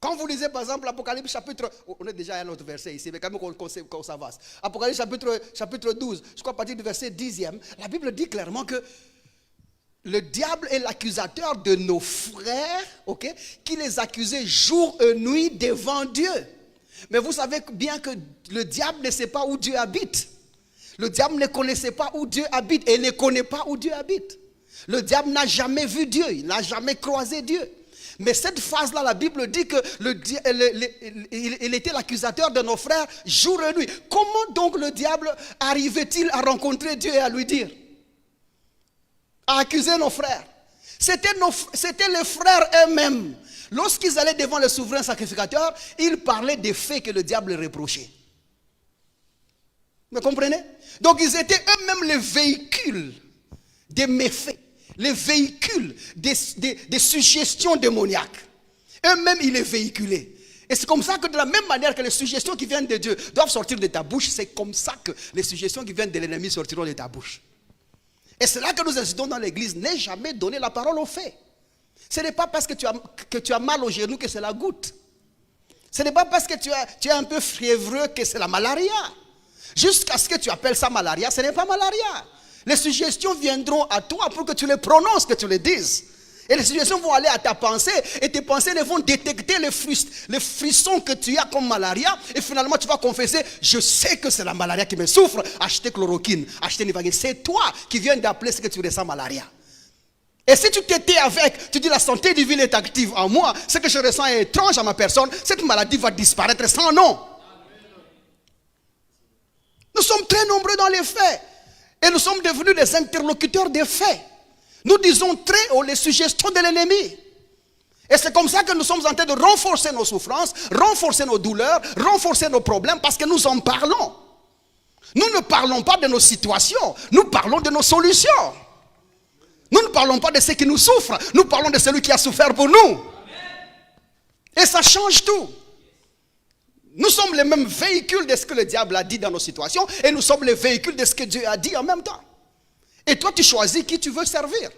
Quand vous lisez par exemple l'Apocalypse chapitre, on est déjà à un autre verset ici, mais quand même qu'on s'avance. Apocalypse chapitre 12, je crois à partir du verset 10e, la Bible dit clairement que le diable est l'accusateur de nos frères, ok, qui les accusait jour et nuit devant Dieu. Mais vous savez bien que le diable ne sait pas où Dieu habite. Le diable ne connaissait pas où Dieu habite et ne connaît pas où Dieu habite. Le diable n'a jamais vu Dieu, il n'a jamais croisé Dieu. Mais cette phase-là, la Bible dit que il était l'accusateur de nos frères jour et nuit. Comment donc le diable arrivait-il à rencontrer Dieu et à lui dire, à accuser nos frères? C'était les frères eux-mêmes. Lorsqu'ils allaient devant le souverain sacrificateur, ils parlaient des faits que le diable reprochait. Vous comprenez? Donc ils étaient eux-mêmes les véhicules des méfaits, les véhicules des suggestions démoniaques. Eux-mêmes, ils les véhiculaient. Et c'est comme ça que de la même manière que les suggestions qui viennent de Dieu doivent sortir de ta bouche, c'est comme ça que les suggestions qui viennent de l'ennemi sortiront de ta bouche. Et c'est là que nous insistons dans l'église, n'aie jamais donné la parole aux faits. Ce n'est pas parce que tu as mal au genou que c'est la goutte. Ce n'est pas parce que tu es un peu fiévreux que c'est la malaria. Jusqu'à ce que tu appelles ça malaria, ce n'est pas malaria. Les suggestions viendront à toi pour que tu les prononces, que tu les dises. Et les suggestions vont aller à ta pensée et tes pensées vont détecter les frissons que tu as comme malaria. Et finalement, tu vas confesser, je sais que c'est la malaria qui me souffre. Achetez chloroquine, achetez Nivaquine. C'est toi qui viens d'appeler ce que tu ressens malaria. Et si tu t'étais avec, tu dis la santé divine est active en moi, ce que je ressens est étrange à ma personne, cette maladie va disparaître sans nom. Nous sommes très nombreux dans les faits. Et nous sommes devenus des interlocuteurs des faits. Nous disons très haut les suggestions de l'ennemi. Et c'est comme ça que nous sommes en train de renforcer nos souffrances, renforcer nos douleurs, renforcer nos problèmes, parce que nous en parlons. Nous ne parlons pas de nos situations, nous parlons de nos solutions. Nous ne parlons pas de ceux qui nous souffrent, nous parlons de celui qui a souffert pour nous. Et ça change tout. Nous sommes les mêmes véhicules de ce que le diable a dit dans nos situations et nous sommes les véhicules de ce que Dieu a dit en même temps. Et toi, tu choisis qui tu veux servir.